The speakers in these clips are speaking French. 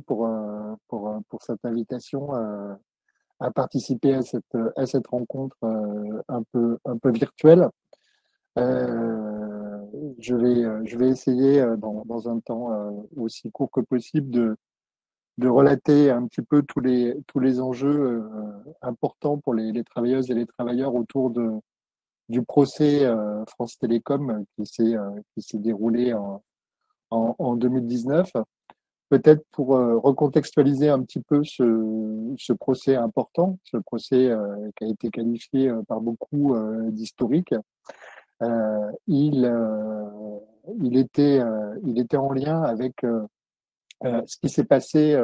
pour cette invitation à participer à cette rencontre un peu virtuelle. Euh, je vais essayer dans un temps aussi court que possible de relater un petit peu tous les enjeux importants pour les travailleuses et les travailleurs autour du procès France Télécom qui s'est déroulé en 2019. Peut-être pour recontextualiser un petit peu ce procès important, ce procès qui a été qualifié par beaucoup d'historique. Euh, il, euh, il était en lien avec ce qui s'est passé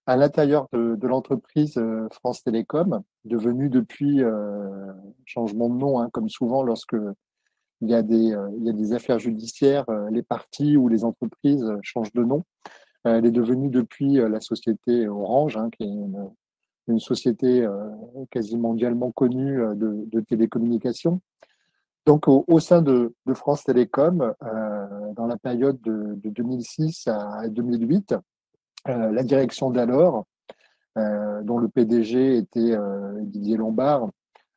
à l'intérieur de l'entreprise France Télécom, devenue depuis changement de nom, hein, comme souvent lorsque il y a des affaires judiciaires, les partis ou les entreprises changent de nom. Elle est devenue depuis la société Orange, hein, qui est une société quasi mondialement connue de télécommunications. Donc, au sein de France Télécom, dans la période de 2006 à 2008, la direction d'alors, dont le PDG était Didier Lombard,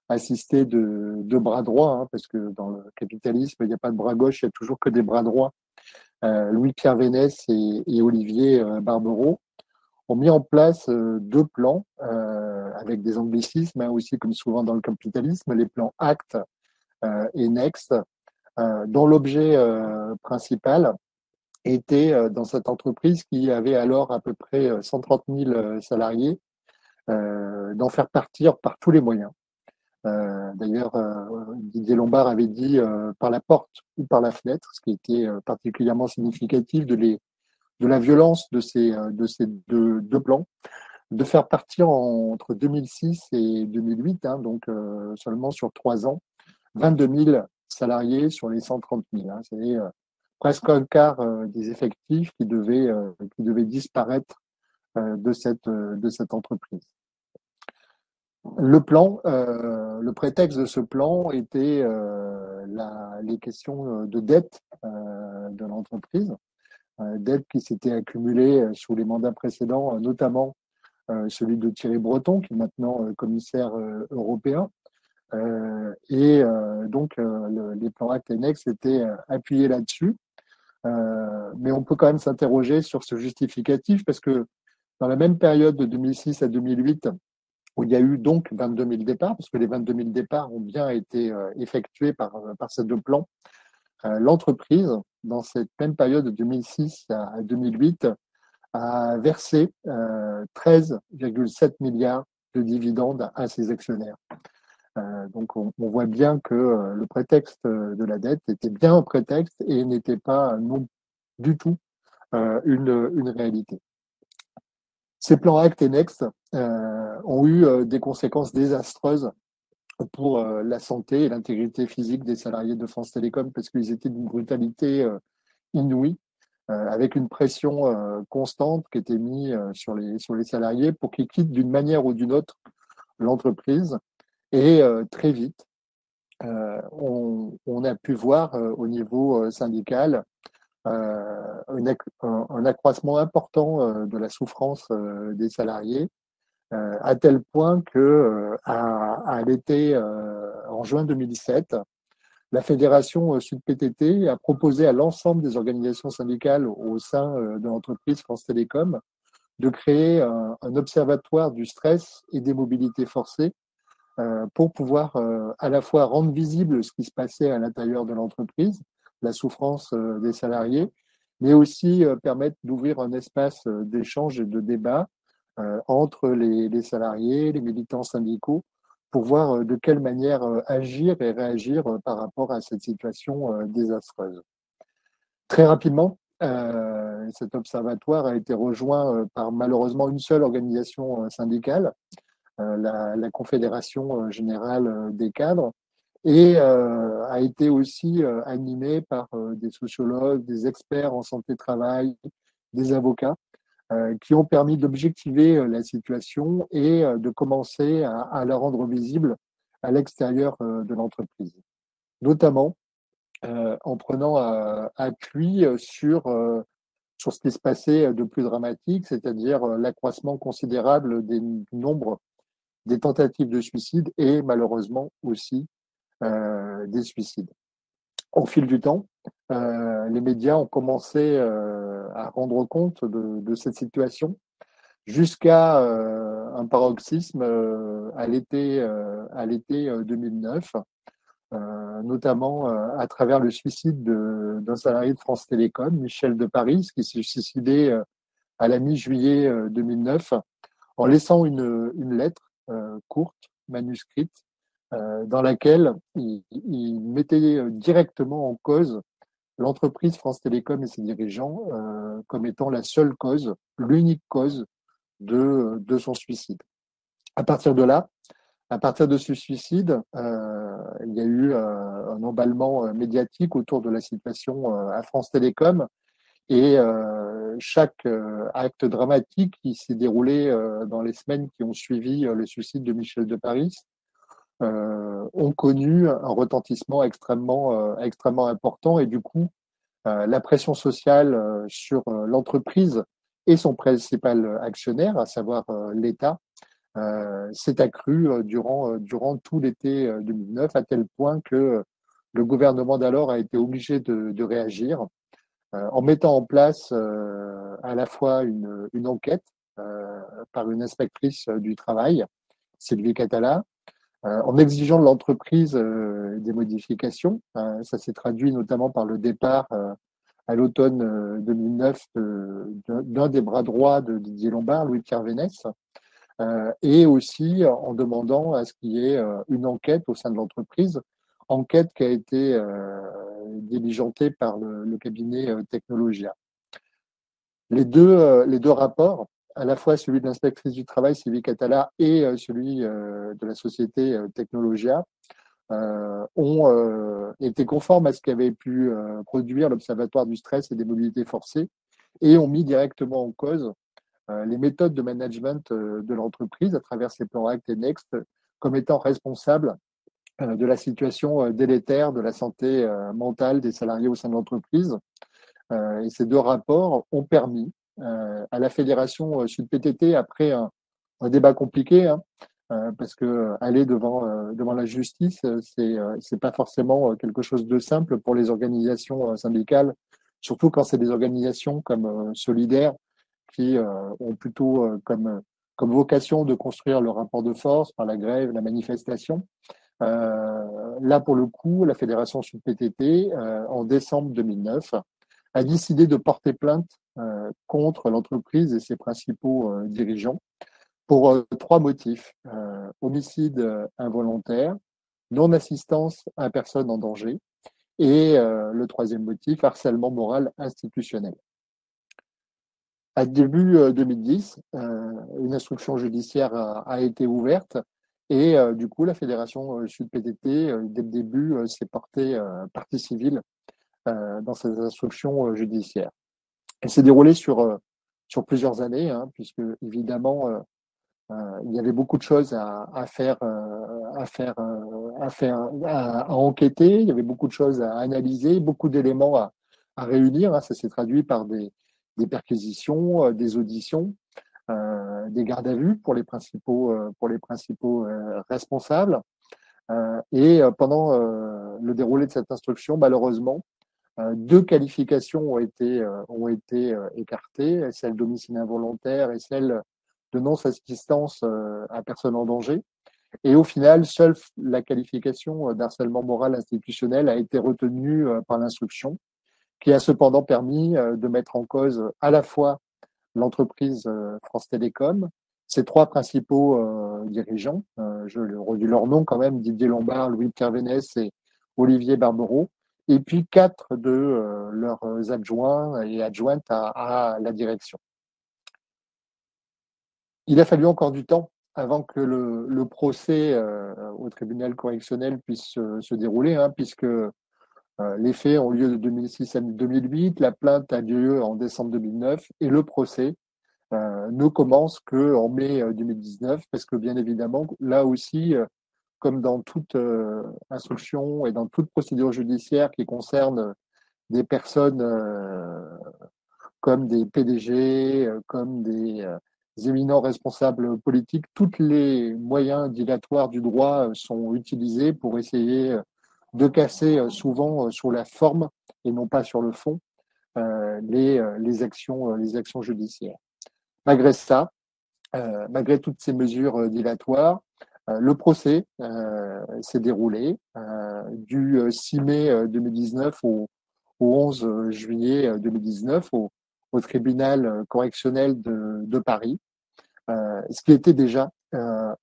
assisté de bras droits, hein, parce que dans le capitalisme, il n'y a pas de bras gauche, il y a toujours que des bras droits. Louis-Pierre Vénès et Olivier Barbereau ont mis en place deux plans avec des anglicismes, hein, aussi comme souvent dans le capitalisme, les plans ACT et NEXT, dont l'objet principal était dans cette entreprise qui avait alors à peu près 130 000 salariés, d'en faire partir par tous les moyens. D'ailleurs, Didier Lombard avait dit par la porte ou par la fenêtre, ce qui était particulièrement significatif de la violence de ces deux plans, de faire partir entre 2006 et 2008, hein, donc seulement sur 3 ans, 22 000 salariés sur les 130 000. Hein, c'est presque un quart des effectifs qui devaient disparaître de cette entreprise. Le prétexte de ce plan était les questions de dette de l'entreprise, dette qui s'était accumulée sous les mandats précédents, notamment celui de Thierry Breton, qui est maintenant commissaire européen. Les plans Act et Next étaient appuyés là-dessus. Mais on peut quand même s'interroger sur ce justificatif parce que dans la même période de 2006 à 2008, où il y a eu donc 22 000 départs, parce que les 22 000 départs ont bien été effectués par ces deux plans, l'entreprise, dans cette même période de 2006 à 2008, a versé 13,7 milliards de dividendes à ses actionnaires. Donc on voit bien que le prétexte de la dette était bien un prétexte et n'était pas non du tout une réalité. Ces plans Act et Next ont eu des conséquences désastreuses pour la santé et l'intégrité physique des salariés de France Télécom parce qu'ils étaient d'une brutalité inouïe, avec une pression constante qui était mise sur les salariés pour qu'ils quittent d'une manière ou d'une autre l'entreprise. Et très vite, on a pu voir au niveau syndical un accroissement important de la souffrance des salariés, à tel point que à l'été, en juin 2007, la fédération Sud-PTT a proposé à l'ensemble des organisations syndicales au sein de l'entreprise France Télécom de créer un observatoire du stress et des mobilités forcées pour pouvoir à la fois rendre visible ce qui se passait à l'intérieur de l'entreprise, la souffrance des salariés, mais aussi permettre d'ouvrir un espace d'échange et de débat entre les salariés, les militants syndicaux, pour voir de quelle manière agir et réagir par rapport à cette situation désastreuse. Très rapidement, cet observatoire a été rejoint par malheureusement une seule organisation syndicale, la Confédération générale des cadres, et a été aussi animé par des sociologues, des experts en santé-travail, des avocats, qui ont permis d'objectiver la situation et de commencer à la rendre visible à l'extérieur de l'entreprise, notamment en prenant appui sur sur ce qui se passait de plus dramatique, c'est-à-dire l'accroissement considérable du nombre des tentatives de suicide et malheureusement aussi des suicides. Au fil du temps, les médias ont commencé à rendre compte de cette situation jusqu'à un paroxysme à l'été 2009, notamment à travers le suicide d'un salarié de France Télécom, Michel de Paris, qui s'est suicidé à la mi-juillet 2009 en laissant une lettre courte, manuscrite, dans laquelle il mettait directement en cause l'entreprise France Télécom et ses dirigeants comme étant la seule cause, l'unique cause de son suicide. À partir de là, à partir de ce suicide, il y a eu un emballement médiatique autour de la situation à France Télécom et chaque acte dramatique qui s'est déroulé dans les semaines qui ont suivi le suicide de Michel de Paris ont connu un retentissement extrêmement important et du coup, la pression sociale sur l'entreprise et son principal actionnaire, à savoir l'État, s'est accrue durant tout l'été 2009, à tel point que le gouvernement d'alors a été obligé de réagir en mettant en place à la fois une enquête par une inspectrice du travail, Sylvie Catala, en exigeant de l'entreprise des modifications. Ça s'est traduit notamment par le départ à l'automne 2009 d'un des bras droits de Didier Lombard, Louis-Pierre Vénès, et aussi en demandant à ce qu'il y ait une enquête au sein de l'entreprise, enquête qui a été diligentée par le cabinet Technologia. Les deux rapports, à la fois celui de l'inspectrice du travail, Sylvie Catala, et celui de la société Technologia, ont été conformes à ce qu'avait pu produire l'Observatoire du stress et des mobilités forcées et ont mis directement en cause les méthodes de management de l'entreprise à travers ses plans Act et Next comme étant responsables de la situation délétère de la santé mentale des salariés au sein de l'entreprise. Et ces deux rapports ont permis à la Fédération Sud-PTT, après un débat compliqué, parce que aller devant la justice, c'est pas forcément quelque chose de simple pour les organisations syndicales, surtout quand c'est des organisations comme Solidaires qui ont plutôt comme vocation de construire le rapport de force par la grève, la manifestation. Là, pour le coup, la Fédération Sud-PTT, en décembre 2009, a décidé de porter plainte contre l'entreprise et ses principaux dirigeants pour trois motifs. Homicide involontaire, non-assistance à personne en danger et le troisième motif, harcèlement moral institutionnel. À début 2010, une instruction judiciaire a été ouverte et du coup, la Fédération Sud-PTT, dès le début, s'est portée partie civile dans ces instructions judiciaires. Elle s'est déroulée sur plusieurs années, puisque évidemment, il y avait beaucoup de choses à faire, à enquêter, il y avait beaucoup de choses à analyser, beaucoup d'éléments à réunir. Ça s'est traduit par des perquisitions, des auditions, des gardes à vue pour les principaux responsables. Et pendant le déroulé de cette instruction, malheureusement, deux qualifications ont été écartées, celle d'homicide involontaire et celle de non-assistance à personne en danger. Et au final, seule la qualification d'harcèlement moral institutionnel a été retenue par l'instruction, qui a cependant permis de mettre en cause à la fois l'entreprise France Télécom, ses trois principaux dirigeants, je redis leur nom quand même, Didier Lombard, Louis-Pierre Vénès et Olivier Barbereau, et puis quatre de leurs adjoints et adjointes à la direction. Il a fallu encore du temps avant que le procès au tribunal correctionnel puisse se dérouler, puisque les faits ont lieu de 2006 à 2008, la plainte a lieu en décembre 2009 et le procès ne commence qu'en mai 2019, parce que bien évidemment, là aussi, comme dans toute instruction et dans toute procédure judiciaire qui concerne des personnes comme des PDG, comme des éminents responsables politiques. Tous les moyens dilatoires du droit sont utilisés pour essayer de casser souvent sur la forme et non pas sur le fond les actions judiciaires. Malgré ça, malgré toutes ces mesures dilatoires, le procès s'est déroulé du 6 mai 2019 au 11 juillet 2019 au tribunal correctionnel de Paris, ce qui était déjà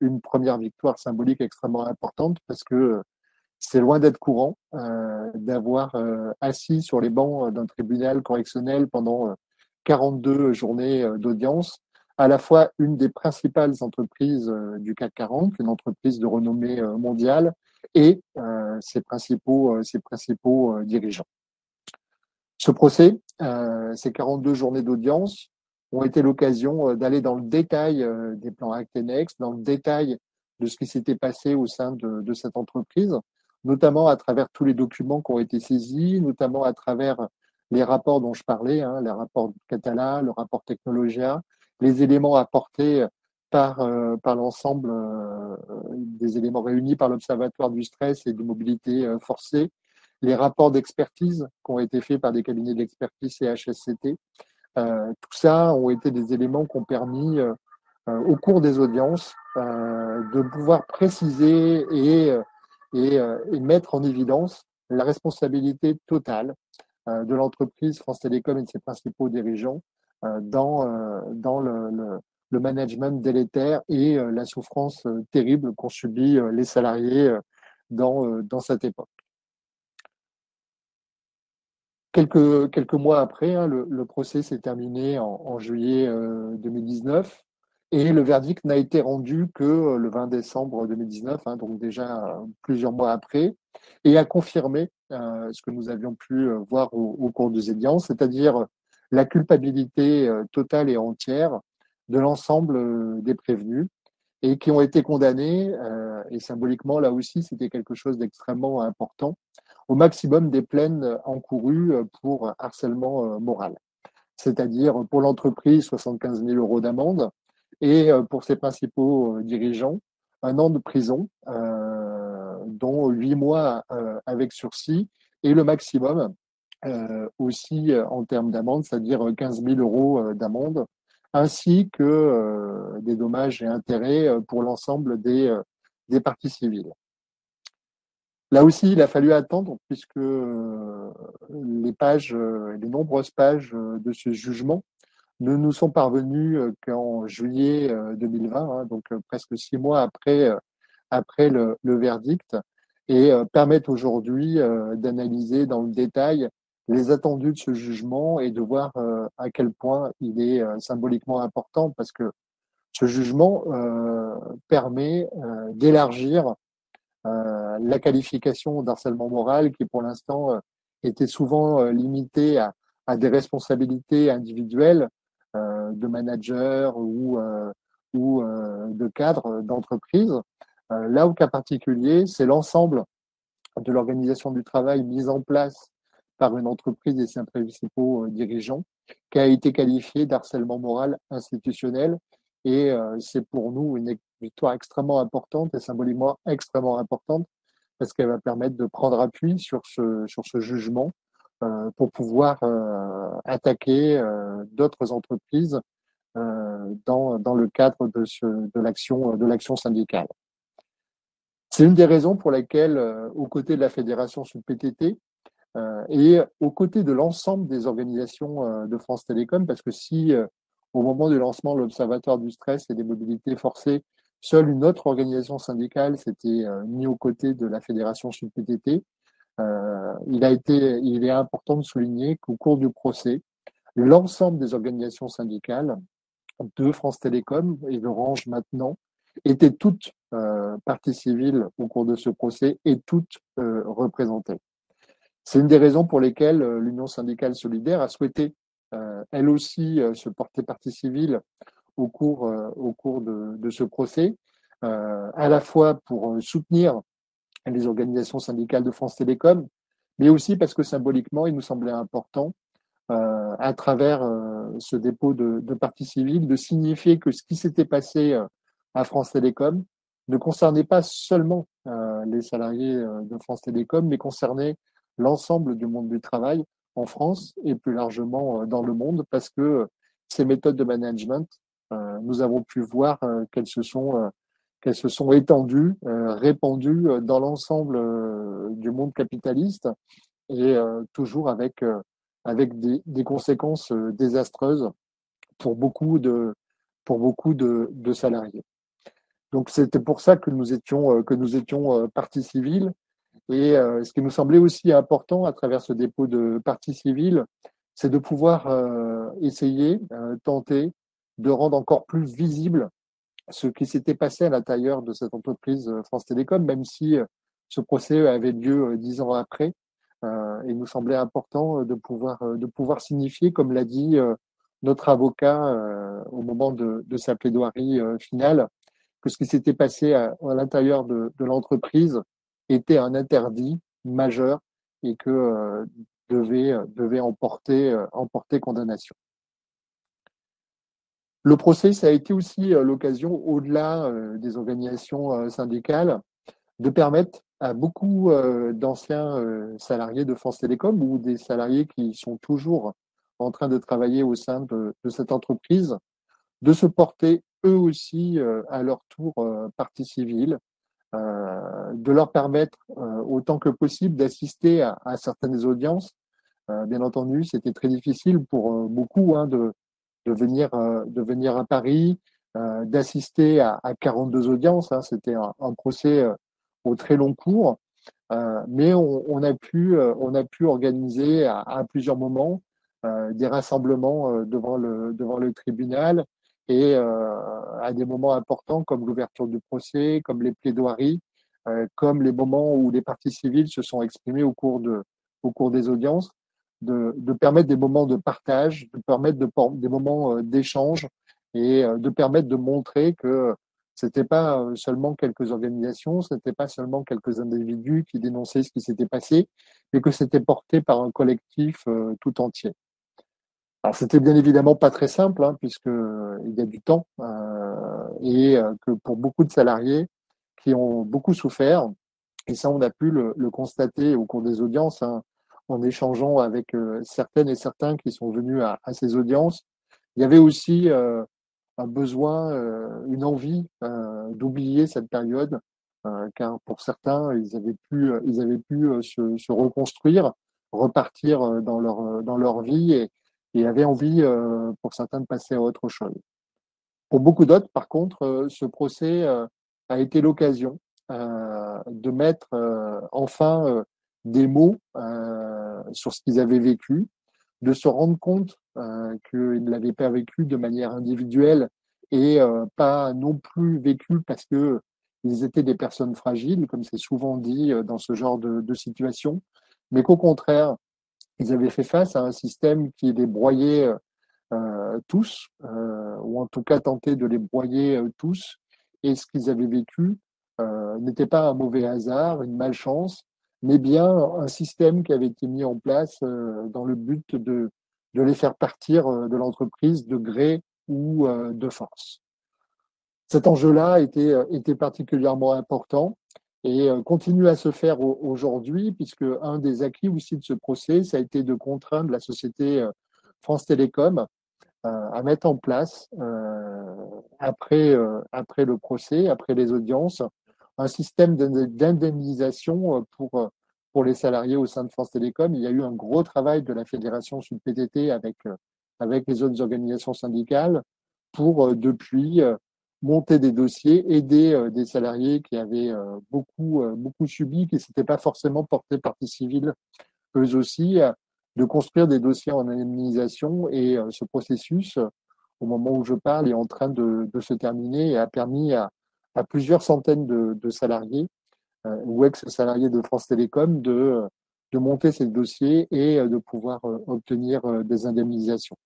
une première victoire symbolique extrêmement importante parce que c'est loin d'être courant d'avoir assis sur les bancs d'un tribunal correctionnel pendant 42 journées d'audience, à la fois une des principales entreprises du CAC 40, une entreprise de renommée mondiale, et ses principaux dirigeants. Ce procès, ces 42 journées d'audience, ont été l'occasion d'aller dans le détail des plans Actenex, dans le détail de ce qui s'était passé au sein de cette entreprise, notamment à travers tous les documents qui ont été saisis, notamment à travers les rapports dont je parlais, hein, les rapports Catala, le rapport Technologia, les éléments apportés par l'ensemble des éléments réunis par l'Observatoire du stress et de mobilité forcée, les rapports d'expertise qui ont été faits par des cabinets d'expertise CHSCT. Tout ça ont été des éléments qui ont permis, au cours des audiences, de pouvoir préciser et mettre en évidence la responsabilité totale de l'entreprise France Télécom et de ses principaux dirigeants dans le management délétère et la souffrance terrible qu'ont subi les salariés dans cette époque. Quelques mois après, hein, le procès s'est terminé en juillet 2019 et le verdict n'a été rendu que le 20 décembre 2019, hein, donc déjà plusieurs mois après, et a confirmé ce que nous avions pu voir au cours des audiences, c'est-à-dire la culpabilité totale et entière de l'ensemble des prévenus et qui ont été condamnés, et symboliquement là aussi c'était quelque chose d'extrêmement important, au maximum des peines encourues pour harcèlement moral. C'est-à-dire pour l'entreprise 75 000 euros d'amende et pour ses principaux dirigeants 1 an de prison, dont 8 mois avec sursis et le maximum aussi en termes d'amende, c'est-à-dire 15 000 euros d'amende, ainsi que des dommages et intérêts pour l'ensemble des parties civiles. Là aussi, il a fallu attendre puisque les nombreuses pages de ce jugement ne nous sont parvenues qu'en juillet 2020, hein, donc presque 6 mois après le verdict, et permettent aujourd'hui d'analyser dans le détail les attendus de ce jugement et de voir à quel point il est symboliquement important parce que ce jugement permet d'élargir la qualification d'harcèlement moral qui, pour l'instant, était souvent limitée à des responsabilités individuelles de managers ou de cadres d'entreprise. Là, au cas particulier, c'est l'ensemble de l'organisation du travail mise en place par une entreprise et ses principaux dirigeants qui a été qualifié d'harcèlement moral institutionnel. Et c'est pour nous une victoire extrêmement importante et symboliquement extrêmement importante parce qu'elle va permettre de prendre appui sur ce jugement pour pouvoir attaquer d'autres entreprises dans le cadre de l'action syndicale. C'est une des raisons pour lesquelles, aux côtés de la Fédération Sud PTT et aux côtés de l'ensemble des organisations de France Télécom, parce que si au moment du lancement de l'Observatoire du stress et des mobilités forcées, seule une autre organisation syndicale s'était mise aux côtés de la Fédération Sud PTT, il est important de souligner qu'au cours du procès, l'ensemble des organisations syndicales de France Télécom et d'Orange maintenant étaient toutes parties civiles au cours de ce procès et toutes représentées. C'est une des raisons pour lesquelles l'Union syndicale solidaire a souhaité, elle aussi, se porter partie civile au cours de ce procès, à la fois pour soutenir les organisations syndicales de France Télécom, mais aussi parce que symboliquement, il nous semblait important à travers ce dépôt de partie civile, de signifier que ce qui s'était passé à France Télécom ne concernait pas seulement les salariés de France Télécom, mais concernait l'ensemble du monde du travail en France et plus largement dans le monde, parce que ces méthodes de management, nous avons pu voir qu'elles se sont étendues, répandues dans l'ensemble du monde capitaliste et toujours avec des conséquences désastreuses pour pour beaucoup de salariés. Donc c'était pour ça que nous étions partie civile. Et ce qui nous semblait aussi important à travers ce dépôt de partie civile, c'est de pouvoir essayer, tenter de rendre encore plus visible ce qui s'était passé à l'intérieur de cette entreprise France Télécom, même si ce procès avait lieu 10 ans après. Il nous semblait important de pouvoir signifier, comme l'a dit notre avocat au moment de sa plaidoirie finale, que ce qui s'était passé à l'intérieur de l'entreprise était un interdit majeur et que devait emporter condamnation. Le procès, ça a été aussi l'occasion, au-delà des organisations syndicales, de permettre à beaucoup d'anciens salariés de France Télécom ou des salariés qui sont toujours en train de travailler au sein de cette entreprise, de se porter eux aussi à leur tour partie civile, de leur permettre autant que possible d'assister à certaines audiences. Bien entendu, c'était très difficile pour beaucoup de venir à Paris, d'assister à 42 audiences. Hein, c'était un procès au très long cours, mais on a pu organiser à plusieurs moments des rassemblements devant le tribunal et à des moments importants comme l'ouverture du procès, comme les plaidoiries, comme les moments où les parties civiles se sont exprimées au cours des audiences, de permettre des moments de partage, de permettre des moments d'échange et de permettre de montrer que c'était pas seulement quelques organisations, c'était pas seulement quelques individus qui dénonçaient ce qui s'était passé, mais que c'était porté par un collectif tout entier. Alors c'était bien évidemment pas très simple, hein, puisque il y a du temps et que pour beaucoup de salariés qui ont beaucoup souffert, et ça on a pu le constater au cours des audiences, hein, en échangeant avec certaines et certains qui sont venus à ces audiences, il y avait aussi un besoin, une envie d'oublier cette période, car pour certains, ils avaient pu se reconstruire, repartir dans leur vie et avaient envie, pour certains, de passer à autre chose. Pour beaucoup d'autres, par contre, ce procès a été l'occasion de mettre enfin des mots sur ce qu'ils avaient vécu, de se rendre compte qu'ils ne l'avaient pas vécu de manière individuelle et pas non plus vécu parce que ils étaient des personnes fragiles, comme c'est souvent dit dans ce genre de situation, mais qu'au contraire, ils avaient fait face à un système qui les broyait tous, ou en tout cas tenté de les broyer tous, et ce qu'ils avaient vécu n'était pas un mauvais hasard, une malchance, mais bien un système qui avait été mis en place dans le but de les faire partir de l'entreprise de gré ou de force. Cet enjeu-là était particulièrement important et continue à se faire aujourd'hui, puisque un des acquis aussi de ce procès, ça a été de contraindre la société France Télécom à mettre en place, après le procès, après les audiences, un système d'indemnisation pour les salariés au sein de France Télécom. Il y a eu un gros travail de la fédération sous le PTT avec les autres organisations syndicales pour, depuis, monter des dossiers, aider des salariés qui avaient beaucoup subi, qui ne s'étaient pas forcément portés partie civile eux aussi, de construire des dossiers en indemnisation. Et ce processus, au moment où je parle, est en train de se terminer et a permis à plusieurs centaines de salariés ou ex-salariés de France Télécom de monter ces dossiers et de pouvoir obtenir des indemnisations.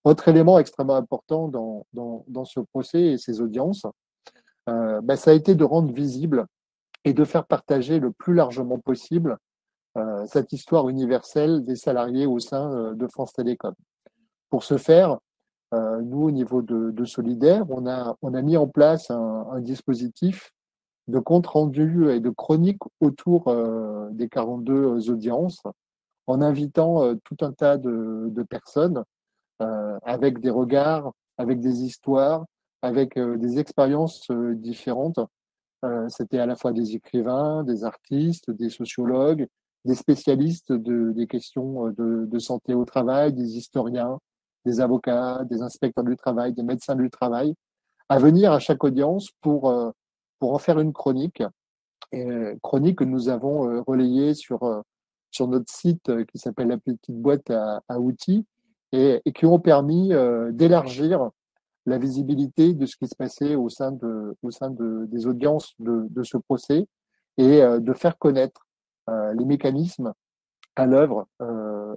Autre élément extrêmement important dans ce procès et ces audiences, ça a été de rendre visible et de faire partager le plus largement possible cette histoire universelle des salariés au sein de France Télécom. Pour ce faire, nous, au niveau de Solidaire, on a mis en place un dispositif de compte rendu et de chronique autour des 42 audiences, en invitant tout un tas de personnes avec des regards, avec des histoires, avec des expériences différentes. C'était à la fois des écrivains, des artistes, des sociologues, des spécialistes des questions de santé au travail, des historiens, des avocats, des inspecteurs du travail, des médecins du travail, à venir à chaque audience pour en faire une chronique. Chronique que nous avons relayée sur notre site qui s'appelle La Petite Boîte à outils et qui ont permis d'élargir la visibilité de ce qui se passait au sein des audiences de ce procès et de faire connaître les mécanismes à l'œuvre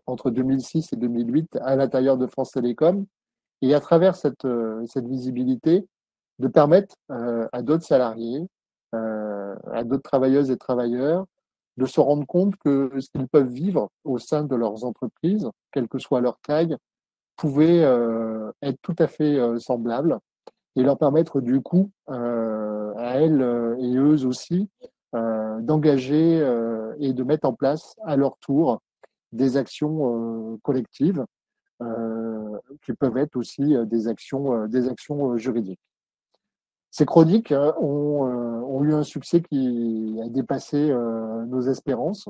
entre 2006 et 2008 à l'intérieur de France Télécom et à travers cette visibilité de permettre à d'autres salariés, à d'autres travailleuses et travailleurs de se rendre compte que ce qu'ils peuvent vivre au sein de leurs entreprises, quelle que soit leur taille, pouvait être tout à fait semblable et leur permettre du coup à elles et eux aussi d'engager et de mettre en place à leur tour des actions collectives qui peuvent être aussi des actions juridiques. Ces chroniques ont eu un succès qui a dépassé nos espérances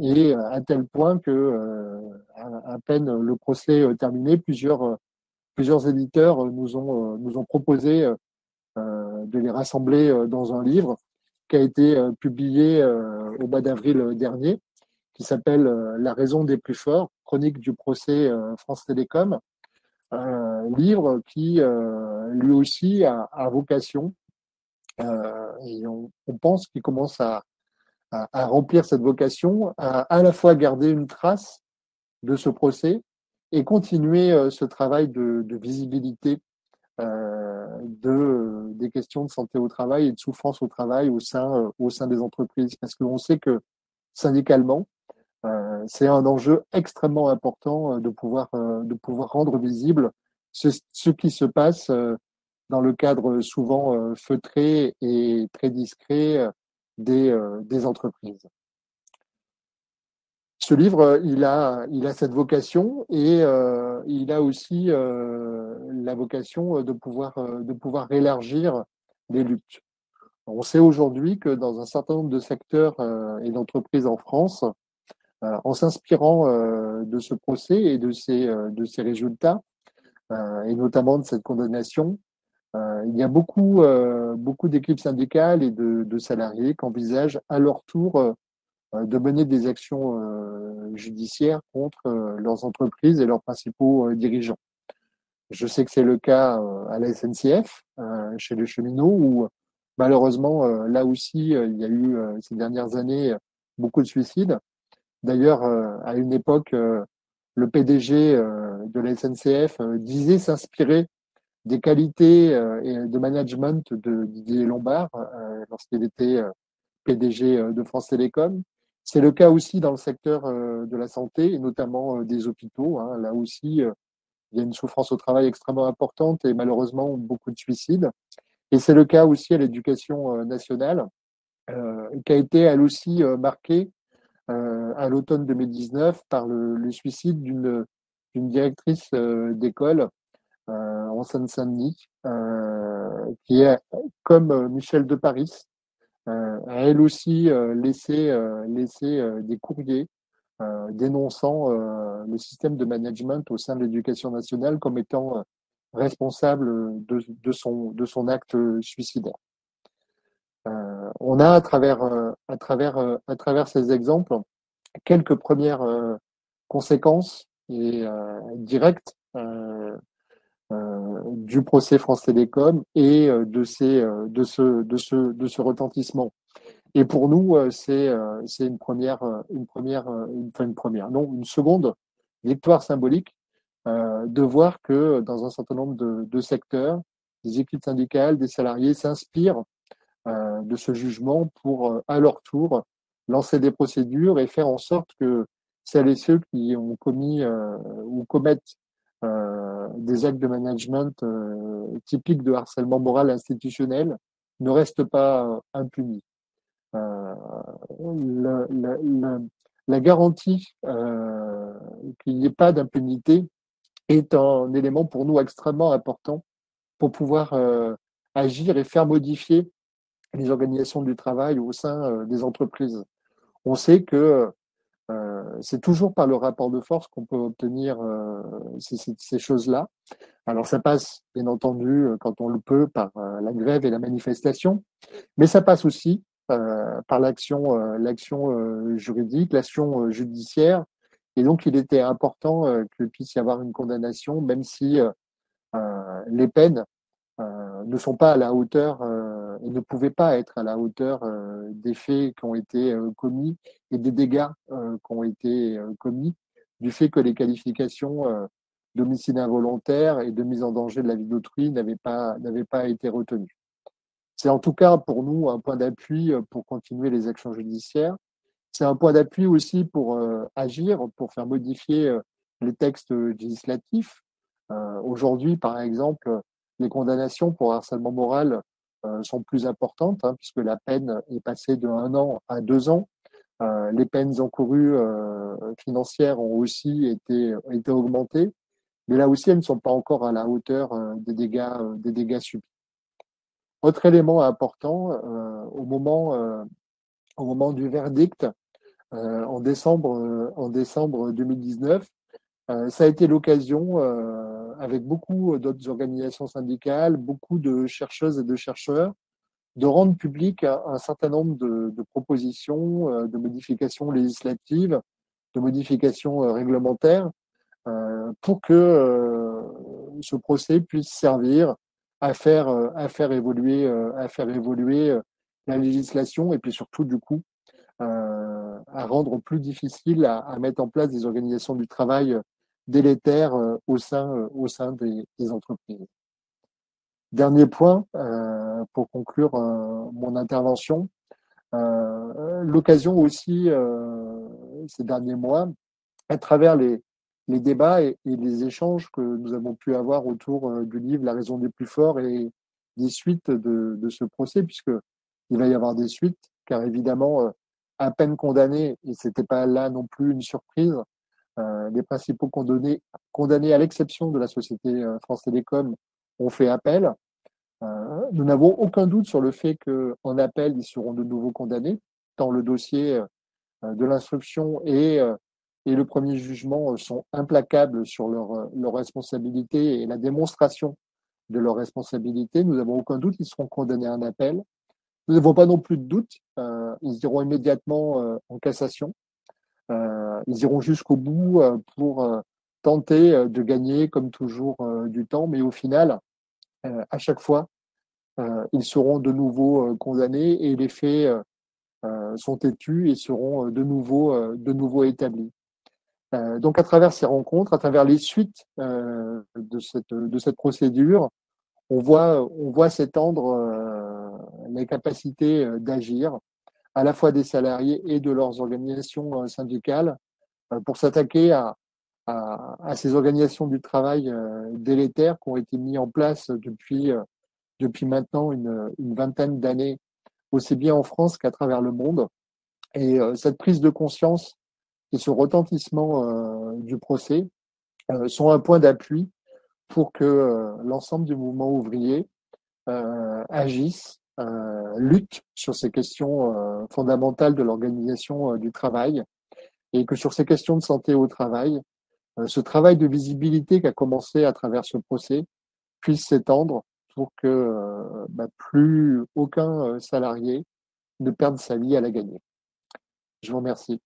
et à tel point que à peine le procès terminé, plusieurs éditeurs nous ont proposé de les rassembler dans un livre qui a été publié au mois d'avril dernier, qui s'appelle La raison des plus forts, chronique du procès France Télécom, livre qui lui aussi a vocation et on pense qu'il commence à remplir cette vocation, à la fois garder une trace de ce procès et continuer ce travail de visibilité des questions de santé au travail et de souffrance au travail au sein des entreprises. Parce qu'on sait que syndicalement, c'est un enjeu extrêmement important de pouvoir rendre visible ce qui se passe dans le cadre souvent feutré et très discret des entreprises. Ce livre, il a cette vocation et il a aussi la vocation de pouvoir élargir les luttes. On sait aujourd'hui que dans un certain nombre de secteurs et d'entreprises en France, en s'inspirant de ce procès et de ces résultats, et notamment de cette condamnation, il y a beaucoup d'équipes syndicales et de salariés qui envisagent à leur tour de mener des actions judiciaires contre leurs entreprises et leurs principaux dirigeants. Je sais que c'est le cas à la SNCF, chez les cheminots, où malheureusement, là aussi, il y a eu ces dernières années beaucoup de suicides. D'ailleurs, à une époque, le PDG de la SNCF disait s'inspirer des qualités et de management de Didier Lombard lorsqu'il était PDG de France Télécom. C'est le cas aussi dans le secteur de la santé et notamment des hôpitaux. Hein. Là aussi, il y a une souffrance au travail extrêmement importante et malheureusement beaucoup de suicides. Et c'est le cas aussi à l'éducation nationale, qui a été elle aussi marquée à l'automne 2019 par le suicide d'une directrice d'école en Seine-Saint-Denis, qui est comme Michel de Paris, a elle aussi laissé des courriers dénonçant le système de management au sein de l'éducation nationale comme étant responsable de son acte suicidaire. On a à travers ces exemples quelques premières conséquences et directes du procès France Télécom et de ce retentissement. Et pour nous, c'est une seconde victoire symbolique de voir que dans un certain nombre de secteurs, des équipes syndicales, des salariés s'inspirent de ce jugement pour, à leur tour, lancer des procédures et faire en sorte que celles et ceux qui ont commis ou commettent des actes de management typiques de harcèlement moral institutionnel ne restent pas impunis. Euh, le- le- le- la garantie qu'il n'y ait pas d'impunité est un élément pour nous extrêmement important pour pouvoir agir et faire modifier les organisations du travail au sein des entreprises. On sait que c'est toujours par le rapport de force qu'on peut obtenir ces choses-là. Alors ça passe, bien entendu, quand on le peut, par la grève et la manifestation, mais ça passe aussi par l'action juridique, l'action judiciaire. Et donc, il était important qu'il puisse y avoir une condamnation, même si les peines ne sont pas à la hauteur et ne pouvaient pas être à la hauteur des faits qui ont été commis et des dégâts qui ont été commis, du fait que les qualifications d'homicide involontaire et de mise en danger de la vie d'autrui n'avaient pas été retenues. C'est en tout cas pour nous un point d'appui pour continuer les actions judiciaires. C'est un point d'appui aussi pour agir, pour faire modifier les textes législatifs. Aujourd'hui, par exemple, les condamnations pour harcèlement moral sont plus importantes, hein, puisque la peine est passée de 1 an à 2 ans. Les peines encourues financières ont aussi été augmentées, mais là aussi, elles ne sont pas encore à la hauteur des dégâts subis. Autre élément important, au moment du verdict, en décembre 2019, ça a été l'occasion, avec beaucoup d'autres organisations syndicales, beaucoup de chercheuses et de chercheurs, de rendre public un certain nombre de propositions, de modifications législatives, de modifications réglementaires, pour que ce procès puisse servir à faire évoluer la législation et puis surtout, du coup, à rendre plus difficile à mettre en place des organisations du travail délétères au sein des entreprises. Dernier point, pour conclure mon intervention, l'occasion aussi ces derniers mois, à travers les débats et les échanges que nous avons pu avoir autour du livre La raison des plus forts et des suites de ce procès, puisque il va y avoir des suites, car évidemment, à peine condamnés, et c'était pas là non plus une surprise, les principaux condamnés à l'exception de la société France Télécom ont fait appel. Nous n'avons aucun doute sur le fait qu'en appel, ils seront de nouveau condamnés, tant le dossier de l'instruction et le premier jugement sont implacables sur leur responsabilité et la démonstration de leur responsabilité. Nous n'avons aucun doute, ils seront condamnés à un appel. Nous n'avons pas non plus de doute, ils iront immédiatement en cassation. Ils iront jusqu'au bout pour tenter de gagner, comme toujours, du temps, mais au final, à chaque fois, ils seront de nouveau condamnés et les faits sont têtus et seront de nouveau établis. Donc, à travers ces rencontres, à travers les suites de cette procédure, on voit s'étendre les capacités d'agir à la fois des salariés et de leurs organisations syndicales pour s'attaquer à ces organisations du travail délétères qui ont été mis en place depuis maintenant une vingtaine d'années, aussi bien en France qu'à travers le monde. Et cette prise de conscience et ce retentissement du procès sont un point d'appui pour que l'ensemble du mouvement ouvrier agisse, lutte sur ces questions fondamentales de l'organisation du travail et que sur ces questions de santé au travail, ce travail de visibilité qui a commencé à travers ce procès puisse s'étendre pour que plus aucun salarié ne perde sa vie à la gagner. Je vous remercie.